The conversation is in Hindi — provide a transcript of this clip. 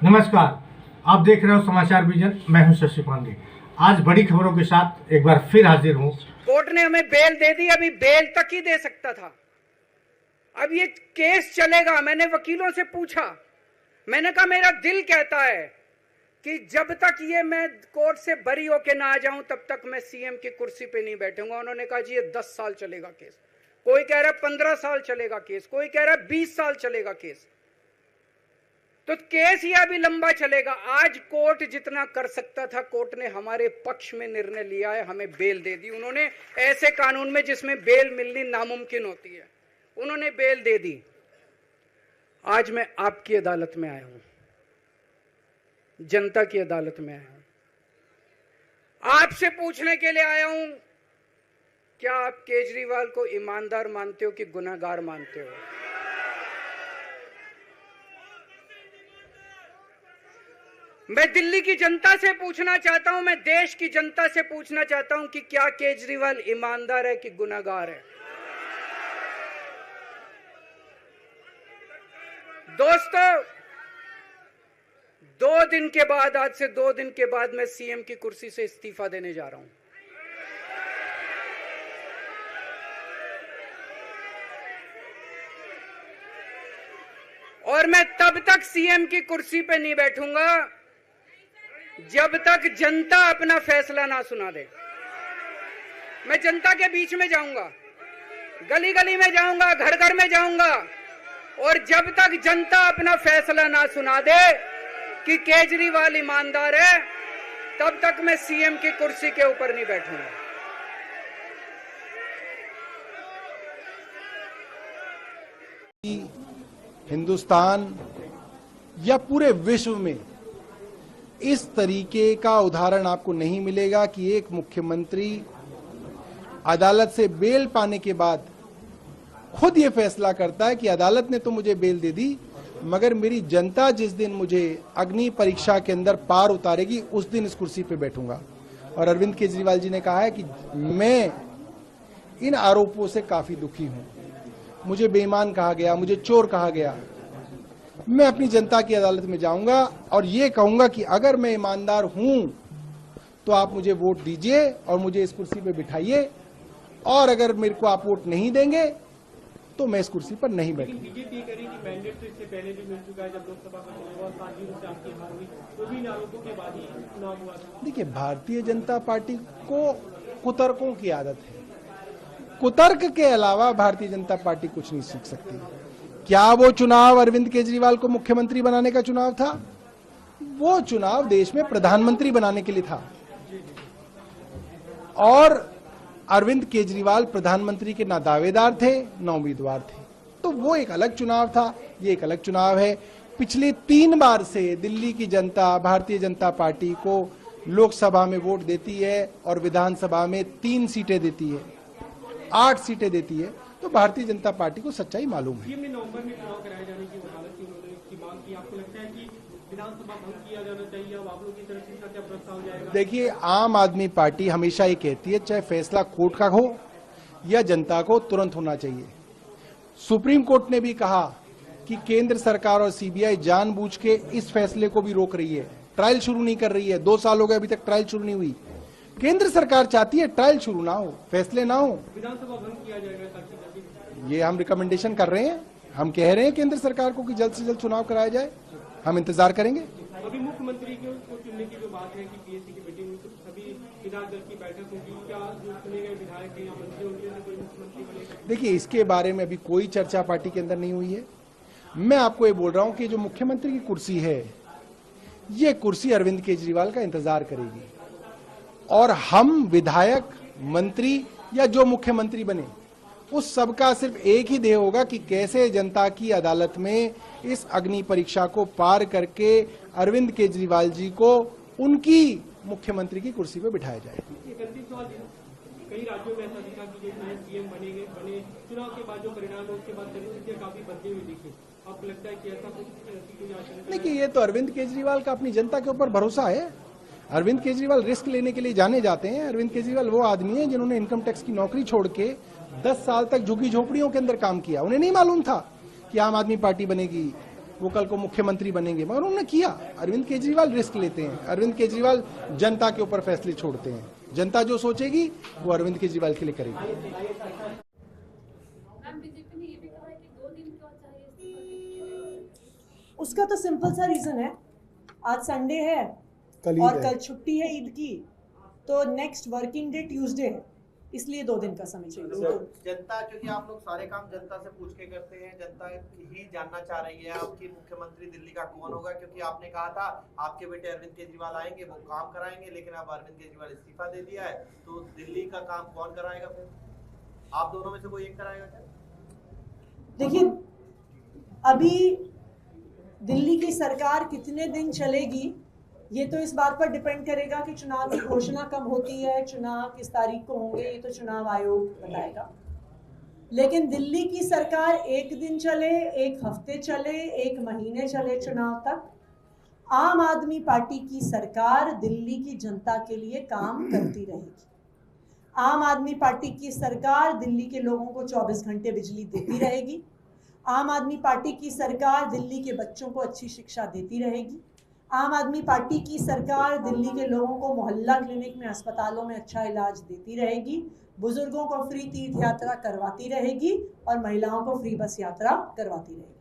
नमस्कार, आप देख रहे हो समाचार विजन। मैं हूं शशि पांडे। आज बड़ी खबरों के साथ एक बार फिर हाजिर हूं। कोर्ट ने हमें बेल दे दी, अभी बेल तक ही दे सकता था। अब ये केस चलेगा। मैंने वकीलों से पूछा, मैंने कहा मेरा दिल कहता है कि जब तक ये मैं कोर्ट से बरी होके ना आ जाऊं तब तक मैं सीएम की कुर्सी पे नहीं बैठूंगा। उन्होंने कहा जी ये 10 साल चलेगा केस, कोई कह रहा है 15 साल चलेगा केस, कोई कह रहा है 20 साल चलेगा केस। तो केस ये अभी लंबा चलेगा। आज कोर्ट जितना कर सकता था, कोर्ट ने हमारे पक्ष में निर्णय लिया है, हमें बेल दे दी। उन्होंने ऐसे कानून में जिसमें बेल मिलनी नामुमकिन होती है, उन्होंने बेल दे दी। आज मैं आपकी अदालत में आया हूं, जनता की अदालत में आया हूं, आपसे पूछने के लिए आया हूं, क्या आप केजरीवाल को ईमानदार मानते हो कि गुनहगार मानते हो? मैं दिल्ली की जनता से पूछना चाहता हूं, मैं देश की जनता से पूछना चाहता हूं कि क्या केजरीवाल ईमानदार है कि गुनहगार है? दोस्तों, 2 दिन के बाद, आज से 2 दिन के बाद मैं सीएम की कुर्सी से इस्तीफा देने जा रहा हूं। और मैं तब तक सीएम की कुर्सी पे नहीं बैठूंगा जब तक जनता अपना फैसला ना सुना दे। मैं जनता के बीच में जाऊंगा, गली गली में जाऊंगा, घर घर में जाऊंगा, और जब तक जनता अपना फैसला ना सुना दे कि केजरीवाल ईमानदार है, तब तक मैं सीएम की कुर्सी के ऊपर नहीं बैठूंगा। हिंदुस्तान या पूरे विश्व में इस तरीके का उदाहरण आपको नहीं मिलेगा कि एक मुख्यमंत्री अदालत से बेल पाने के बाद खुद ये फैसला करता है कि अदालत ने तो मुझे बेल दे दी, मगर मेरी जनता जिस दिन मुझे अग्नि परीक्षा के अंदर पार उतारेगी उस दिन इस कुर्सी पे बैठूंगा। और अरविंद केजरीवाल जी ने कहा है कि मैं इन आरोपों से काफी दुखी हूं, मुझे बेईमान कहा गया, मुझे चोर कहा गया। मैं अपनी जनता की अदालत में जाऊंगा और ये कहूंगा कि अगर मैं ईमानदार हूं तो आप मुझे वोट दीजिए और मुझे इस कुर्सी पे बिठाइए, और अगर मेरे को आप वोट नहीं देंगे तो मैं इस कुर्सी पर नहीं बैठूंगा। बीजेपी कह रही कि मैंडेट तो इससे पहले भी मिल चुका है, जब लोकसभा का चुनाव हुआ 7 जून से आपकी हार हुई, तो भी इन आरोपों के बाद ही चुनाव हुआ था। देखिए, भारतीय जनता पार्टी को कुतर्कों की आदत है। कुतर्क के अलावा भारतीय जनता पार्टी कुछ नहीं सीख सकती। क्या वो चुनाव अरविंद केजरीवाल को मुख्यमंत्री बनाने का चुनाव था? वो चुनाव देश में प्रधानमंत्री बनाने के लिए था, और अरविंद केजरीवाल प्रधानमंत्री के ना दावेदार थे ना उम्मीदवार थे। तो वो एक अलग चुनाव था, ये एक अलग चुनाव है। पिछले 3 बार से दिल्ली की जनता भारतीय जनता पार्टी को लोकसभा में वोट देती है और विधानसभा में 3 सीटें देती है, 8 सीटें देती है। तो भारतीय जनता पार्टी को सच्चाई मालूम है। सीएम ने नवंबर में चुनाव कराए जाने की वकालत की, उन्होंने इसकी मांग की। आपको लगता है कि विधानसभा भंग किया जाना चाहिए? अब आप लोगों की तरफ से इसका क्या प्रस्ताव जाएगा? देखिए, आम आदमी पार्टी हमेशा ये कहती है चाहे फैसला कोर्ट का हो या जनता को तुरंत होना चाहिए। सुप्रीम कोर्ट ने भी कहा कि केंद्र सरकार और सीबीआई जानबूझ के इस फैसले को भी रोक रही है, ट्रायल शुरू नहीं कर रही है। 2 साल हो गए, अभी तक ट्रायल शुरू नहीं हुई। केंद्र सरकार चाहती है ट्रायल शुरू ना हो, फैसले ना हो। विधानसभा भंग किया जाएगा? ये हम रिकमेंडेशन कर रहे हैं, हम कह रहे हैं केंद्र सरकार को कि जल्द से जल्द चुनाव कराया जाए। हम इंतजार करेंगे। अभी मुख्यमंत्री को चुनने की जो बात है कि पीएससी की मीटिंग में सभी विधायक दल की बैठक होगी, क्या जो चुने गए विधायक या मंत्री होंगे कोई मुख्यमंत्री बनेगा? देखिए, इसके बारे में अभी कोई चर्चा पार्टी के अंदर नहीं हुई है। मैं आपको ये बोल रहा हूं कि जो मुख्यमंत्री की कुर्सी है, ये कुर्सी अरविंद केजरीवाल का इंतजार करेगी, और हम विधायक, मंत्री या जो मुख्यमंत्री बने, उस सबका सिर्फ एक ही ध्येय होगा कि कैसे जनता की अदालत में इस अग्नि परीक्षा को पार करके अरविंद केजरीवाल जी को उनकी मुख्यमंत्री की कुर्सी पर बिठाया जाए। कई राज्यों में ऐसा दिखा कि जैसे सीएम बने चुनाव के बाद जो परिणाम है उसके बाद परिस्थितियां काफी बदली हुई दिखी। आपको लगता है कि ऐसा कुछ आशंका? देखिए, ये तो अरविंद केजरीवाल का अपनी जनता के ऊपर भरोसा है। अरविंद केजरीवाल रिस्क लेने के लिए जाने जाते हैं। अरविंद केजरीवाल वो आदमी है जिन्होंने इनकम टैक्स की नौकरी छोड़ के 10 साल तक झुग्गी झोपड़ियों के अंदर काम किया। उन्हें नहीं मालूम था कि आम आदमी पार्टी बनेगी, वो कल को मुख्यमंत्री बनेंगे, मगर उन्होंने किया। अरविंद केजरीवाल रिस्क लेते हैं, अरविंद केजरीवाल जनता के ऊपर फैसले छोड़ते हैं। जनता जो सोचेगी वो अरविंद केजरीवाल के लिए करेगी। बीजेपी ने ये भी कहा है कि 2 दिन क्यों चाहिए, उसका तो सिंपल सा रीजन है, आज संडे है और कल छुट्टी है ईद की, तो नेक्स्ट वर्किंग डे ट्यूसडे है, इसलिए 2 दिन का समय चाहिए। जनता, क्योंकि आप लोग सारे काम जनता से पूछ के करते हैं, जनता ही जानना चाह रही है आपकी मुख्यमंत्री दिल्ली का कौन होगा, क्योंकि आपने कहा था आपके बेटे अरविंद केजरीवाल आएंगे, वो काम कराएंगे, लेकिन अब अरविंद केजरीवाल इस्तीफा दे दिया है, तो दिल्ली का काम कौन कराएगा? फिर आप दोनों में से कोई एक कराएगा क्या? देखिए, अभी दिल्ली की सरकार कितने दिन चलेगी ये तो इस बात पर डिपेंड करेगा कि चुनाव की घोषणा कब होती है, चुनाव किस तारीख को होंगे, ये तो चुनाव आयोग बताएगा। लेकिन दिल्ली की सरकार 1 दिन चले, 1 हफ्ते चले, 1 महीने चले चुनाव तक, आम आदमी पार्टी की सरकार दिल्ली की जनता के लिए काम करती रहेगी। आम आदमी पार्टी की सरकार दिल्ली के लोगों को 24 घंटे बिजली देती रहेगी। आम आदमी पार्टी की सरकार दिल्ली के बच्चों को अच्छी शिक्षा देती रहेगी। आम आदमी पार्टी की सरकार दिल्ली के लोगों को मोहल्ला क्लिनिक में, अस्पतालों में अच्छा इलाज देती रहेगी, बुजुर्गों को फ्री तीर्थ यात्रा करवाती रहेगी और महिलाओं को फ्री बस यात्रा करवाती रहेगी।